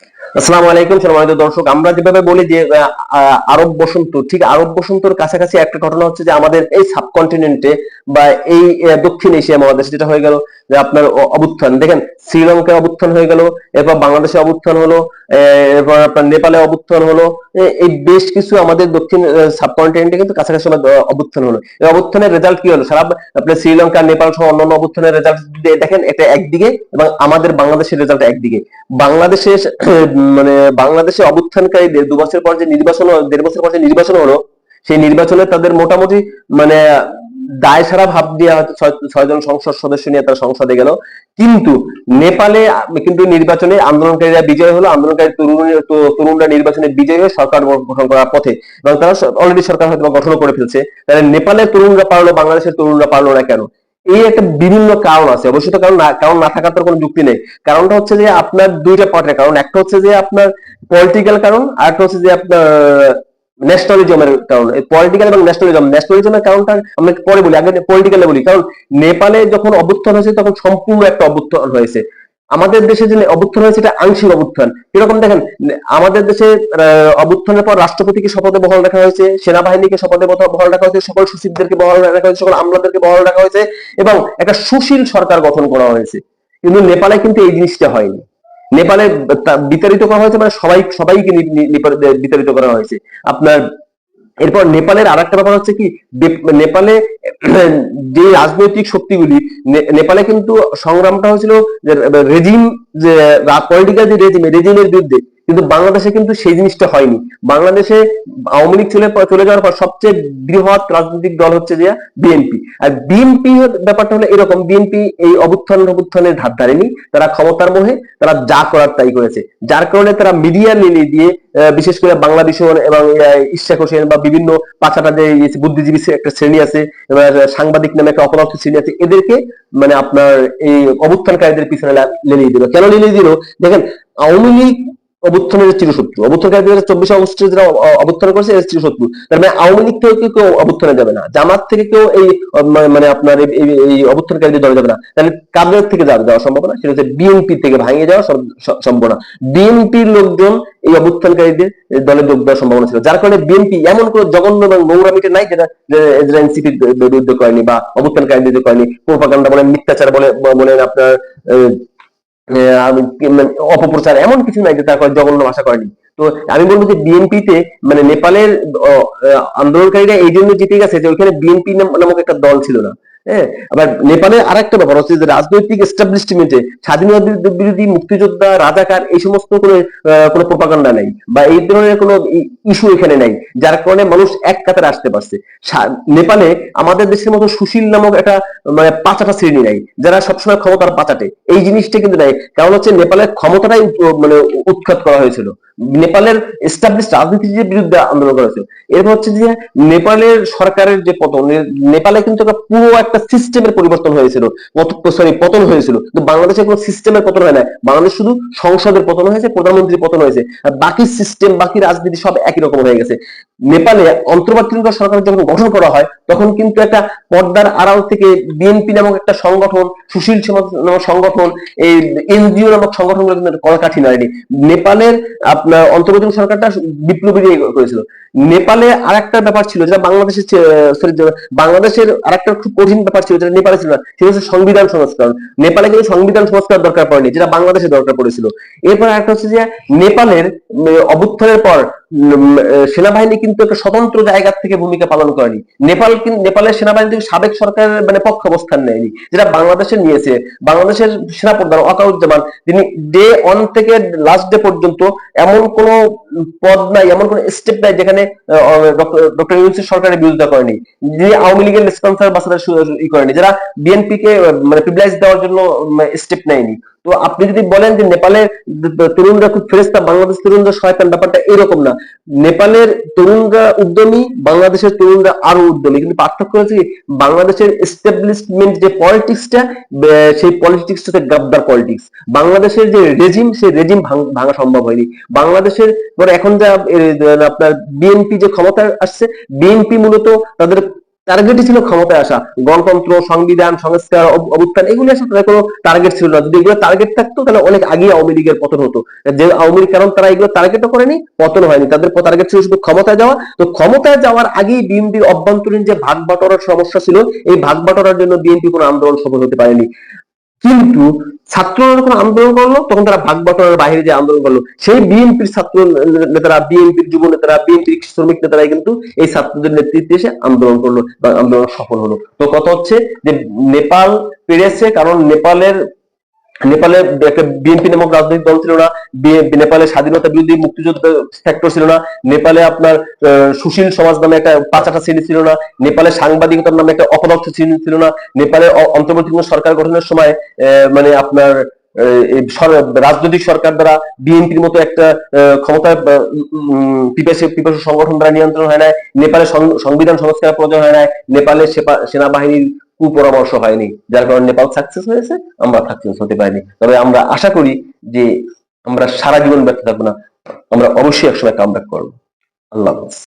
আসসালামু আলাইকুম সম্মানিত দর্শক, আমরা যেভাবে বলি যে আরব বসন্ত, ঠিক আরব বসন্তর কাছাকাছি একটা ঘটনা হচ্ছে যে আমাদের এই সাবকন্টিনেন্টে বা এই দক্ষিণ এশিয়া মহাদেশে যেটা হয়ে গেল যে আপনার অভ্যুত্থান দেখেন, শ্রীলঙ্কায় অভ্যুত্থান হয়ে গেল, এরপর বাংলাদেশে অভ্যুত্থান হলো, এরপর আপনার নেপালে অভ্যুত্থান হলো। এই বেশ কিছু আমাদের দক্ষিণ সাবকন্টিনেন্টে কিন্তু কাছাকাছি সময় অভ্যুত্থান হলো। এই অভ্যুত্থানের রেজাল্ট কি হলো? সারা আপনার শ্রীলঙ্কা, নেপাল সহ অন্যান্য অভ্যুত্থানের রেজাল্ট দেখেন, এটা একদিকে, এবং আমাদের বাংলাদেশের রেজাল্ট একদিকে। বাংলাদেশে মানে বাংলাদেশে অভ্যুত্থানকারীদের 2 বছর পর যে নির্বাচন, 1.5 বছর পর যে নির্বাচন হলো, সেই নির্বাচনে তাদের মোটামুটি মানে দায় সারা ভাব দিয়ে হয়তো 6 জন সংসদ সদস্য নিয়ে তারা সংসদে গেল। কিন্তু নেপালে কিন্তু নির্বাচনে আন্দোলনকারীরা বিজয় হলো, আন্দোলনকারী তরুণরা নির্বাচনে বিজয় হয়ে সরকার গঠন করার পথে, এবং তারা অলরেডি সরকার হয়তো গঠন করে ফেলছে। তাহলে নেপালের তরুণরা পারলো, বাংলাদেশের তরুণরা পারলো না কেন? এই একটা বিভিন্ন কারণ আছে, অবশ্যই তো কারণ না থাকার তো কোনো যুক্তি নেই। কারণটা হচ্ছে যে আপনার দুইটা পার্টের কারণ, একটা হচ্ছে যে আপনার পলিটিক্যাল কারণ, আর একটা হচ্ছে যে আপনার ন্যাশনালিজমের কারণ। পলিটিক্যাল এবং ন্যাশনালিজমের কারণটা আমরা পরে বলি, আগে পলিটিক্যালে বলি। কারণ নেপালে যখন অভ্যুত্থান হয়েছে তখন সম্পূর্ণ একটা অভ্যুত্থান হয়েছে। আমাদের দেশে যে অভ্যুত্থান হয়েছে এটা আংশিক অভ্যুত্থান। এরকম দেখেন, আমাদের দেশে অভ্যুত্থানের পর রাষ্ট্রপতিকে শপথে বহাল রাখা হয়েছে, সেনাবাহিনীকে শপথে বহাল রাখা হয়েছে, সকল সচিবদেরকে বহাল রাখা হয়েছে, সকল আমলাদেরকে বহাল রাখা হয়েছে, এবং একটা সুশীল সরকার গঠন করা হয়েছে। কিন্তু নেপালে কিন্তু এই জিনিসটা হয়নি। নেপালে বিতাড়িত করা হয়েছে, মানে সবাইকে বিতাড়িত করা হয়েছে আপনার। এরপর নেপালের আর একটা ব্যাপার হচ্ছে কি, নেপালে যে রাজনৈতিক শক্তিগুলি, নেপালে কিন্তু সংগ্রামটা হয়েছিল যে রেজিম, যে পলিটিক্যাল যে রেজিমের বিরুদ্ধে। কিন্তু বাংলাদেশে কিন্তু সেই জিনিসটা হয়নি। বাংলাদেশে আওয়ামী লীগ চলে যাওয়ার পর সবচেয়ে বৃহৎ রাজনৈতিক দল হচ্ছে যে বিএনপি। আর বিএনপি ব্যাপারটা হলো এরকম, বিএনপি এই অভ্যুত্থানের ধার ধারেনি। তারা ক্ষমতার মোহে তারা যা করার তাই করেছে, যার কারণে তারা মিডিয়া লিলি দিয়ে, বিশেষ করে বাংলা ভীষণ এবং ইশাক হোসেন বা বিভিন্ন পাঁচাটা যে বুদ্ধিজীবী একটা শ্রেণী আছে, সাংবাদিক নামে একটা অপরাধ শ্রেণী আছে, এদেরকে মানে আপনার এই অভ্যুত্থানকারীদের পিছনে লেলিয়ে দিল। কেন লেলিয়ে দিল? দেখেন, আওয়ামী লীগ অভ্যুত্থানের চিরশত্রু, অভ্যুত্থানকারী 2024 আগস্টে যারা অভ্যুত্থান করেছে এর চিরশত্রু। তার মানে আওয়ামী লীগ থেকে কেউ অভ্যুত্থানে যাবে না, জামাত থেকে কেউ এই মানে আপনার এই অভ্যুত্থানকারীদের দলে যাবে না। তাহলে কাদের থেকে যাওয়া সম্ভব না? সেটা হচ্ছে বিএনপি থেকে ভাঙিয়ে যাওয়া সম্ভব না। বিএনপির লোকজন এই অভ্যুত্থানকারীদের দলে যোগ দেওয়ার সম্ভাবনা ছিল, যার কারণে বিএনপি এমন কোনো জঘন্য এবং নোংরামিটা নাই যেটা এনসিপির বিরুদ্ধে করেনি বা অভ্যুত্থানকারীদের বিরুদ্ধে করেনি। প্রোপাগান্ডা বলেন, মিথ্যাচার বলেন আপনার অপপ্রচার, এমন কিছু নাই যে তার জঘন্য ভাষা করেনি। তো আমি বলবো যে বিএনপিতে মানে নেপালের আন্দোলনকারীরা এই জন্য জিতে গেছে যে ওইখানে বিএনপি নামক একটা দল ছিল না। হ্যাঁ, আবার নেপালের আরেকটা ব্যাপার হচ্ছে যে রাজনৈতিক এস্টাবলিশমেন্টে স্বাধীনতা বিরোধী, মুক্তিযোদ্ধা, রাজাকার এই সমস্ত কোনো প্রপাগান্ডা নাই, বা এই ধরনের কোনো ইস্যু এখানে নাই, যার কারণে মানুষ এক কাতারে আসতে পারছে। নেপালে আমাদের দেশের মতো সুশীল নামক একটা মানে পাঁচাটা শ্রেণী নাই, যারা সবসময় ক্ষমতার পাচাটে, এই জিনিসটা কিন্তু নাই। কারণ হচ্ছে নেপালের ক্ষমতাটাই মানে উৎখাত করা হয়েছিল, নেপালের এস্টাবলিশ রাজনীতির বিরুদ্ধে আন্দোলন করা হয়েছিল। এরপর হচ্ছে যে নেপালের সরকারের যে পতন, নেপালে কিন্তু একটা পুরো একটা সিস্টেমের পরিবর্তন হয়েছিল, পতন হয়েছিল। কিন্তু বাংলাদেশে কোনো সিস্টেমের পতন হয় না, বাংলাদেশ শুধু সংসদের পতন হয়েছে, প্রধানমন্ত্রীর পতন হয়েছে, আর বাকি সিস্টেম, বাকি রাজনীতি সব একই রকম হয়ে গেছে। নেপালে অন্তর্বর্তীকালীন সরকার যখন গঠন করা হয় তখন কিন্তু একটা পর্দার আড়াল থেকে বিএনপি নামক একটা সংগঠন, সুশীল সমাজ নামক সংগঠন, এই এনজিও নামক সংগঠনগুলো কিন্তু কলকাঠি নাড়েনি। নেপালের আপনার অন্তর্বর্তী সরকারটা বিপ্লবী করেছিল। নেপালে আর একটা ব্যাপার ছিল যেটা বাংলাদেশের বাংলাদেশের আর একটা খুব কঠিন ব্যাপার ছিল যেটা নেপালে ছিল না, সেটা হচ্ছে সংবিধান সংস্কার। নেপালে কিন্তু সংবিধান সংস্কার দরকার পড়েনি, যেটা বাংলাদেশে দরকার পড়েছিল। এরপর একটা হচ্ছে যে নেপালের অভ্যুত্থানের পর সেনাবাহিনী কিন্তু একটা স্বতন্ত্র জায়গা থেকে ভূমিকা পালন করেনি। নেপালের সেনাবাহিনী কিন্তু সাবেক সরকারের মানে পক্ষ অবস্থান নেয়নি, যেটা বাংলাদেশে নিয়েছে। বাংলাদেশের সেনাপ্রধান ওয়াকারুজ্জামান, তিনি ডে 1 থেকে লাস্ট ডে পর্যন্ত এমন কোন পদ নাই, এমন কোন স্টেপ নাই যেখানে ডক্টর ইউনূসের সরকারের বিরোধিতা করেনি, যিনি আওয়ামী লীগের স্পন্সর বাসাদার করেনি, যারা বিএনপি কে মানে প্রিভিলেজ দেওয়ার জন্য স্টেপ নেয়নি। তো আপনি যদি বলেন যে নেপালের তরুণরা খুব ফেরেস্তা, বাংলাদেশ তরুণরা শয়তান, ব্যাপারটা এরকম না। নেপালের তরুণরা উদ্যমী, বাংলাদেশের তরুণরা আরো উদ্যমী, কিন্তু পার্থক্য হচ্ছে বাংলাদেশের এস্টাবলিশমেন্ট যে পলিটিক্সটা, সেই পলিটিক্সটাতে গাদ্দার পলিটিক্স। বাংলাদেশের যে রেজিম, সেই রেজিম ভাঙা সম্ভব হয়নি। বাংলাদেশের পরে এখন যা আপনার বিএনপি যে ক্ষমতা আসছে, বিএনপি মূলত তাদের টার্গেটই ছিল ক্ষমতায় আসা। গণতন্ত্র, সংবিধান, সংস্কার, অভ্যুত্থান এগুলো আসলে তাদের কোনো টার্গেট ছিল না। যদি এগুলো টার্গেট থাকতো তাহলে অনেক আগে আওয়ামী লীগের পতন হতো। যে আওয়ামী লীগ, কারণ তারা এগুলো টার্গেটও করেনি, পতন হয়নি, তাদের টার্গেট ছিল শুধু ক্ষমতায় যাওয়া। তো ক্ষমতায় যাওয়ার আগেই বিএনপির অভ্যন্তরীণ যে ভাগ বাটোয়ারার সমস্যা ছিল, এই ভাগ বাটোয়ারার জন্য বিএনপি কোনো আন্দোলন সফল হতে পারেনি। কিন্তু ছাত্ররা যখন আন্দোলন করলো তখন তারা ভাগ বাটোয়ারার বাইরে যে আন্দোলন করলো, সেই বিএনপির ছাত্র নেতারা, বিএনপির যুব নেতারা, বিএনপির শ্রমিক নেতারাই কিন্তু এই ছাত্রদের নেতৃত্বে এসে আন্দোলন করলো বা আন্দোলন সফল হলো। তো কথা হচ্ছে যে নেপাল পেরেছে, কারণ নেপালে একটা বিএনপি নামক রাজনৈতিক দল ছিল না, নেপালে স্বাধীনতা বিরোধী মুক্তিযুদ্ধ ফ্যাক্টর ছিল না, নেপালে আপনার সুশীল সমাজ নামে একটা পাঁচাটা শ্রেণী ছিল না, নেপালে সাংবাদিকতার নামে একটা অপদার্থ শ্রেণী ছিল না, নেপালে অন্তর্বর্তীকালীন সরকার গঠনের সময় মানে আপনার রাজনৈতিক সরকার দ্বারা বিএনপির মতো একটা ক্ষমতায় পিপাসু সংগঠন দ্বারা নিয়ন্ত্রণ হয় না, নেপালে সংবিধান সংস্কার প্রয়োজন হয় না, নেপালে সেনাবাহিনীর কুপরামর্শ হয়নি, যার কারণে নেপাল সাকসেস হয়েছে, আমরা সাকসেস হতে পারিনি। তবে আমরা আশা করি যে আমরা সারা জীবন ব্যর্থ থাকবো না, আমরা অবশ্যই একসময় কামব্যাক করবো। আল্লাহ হাফেজ।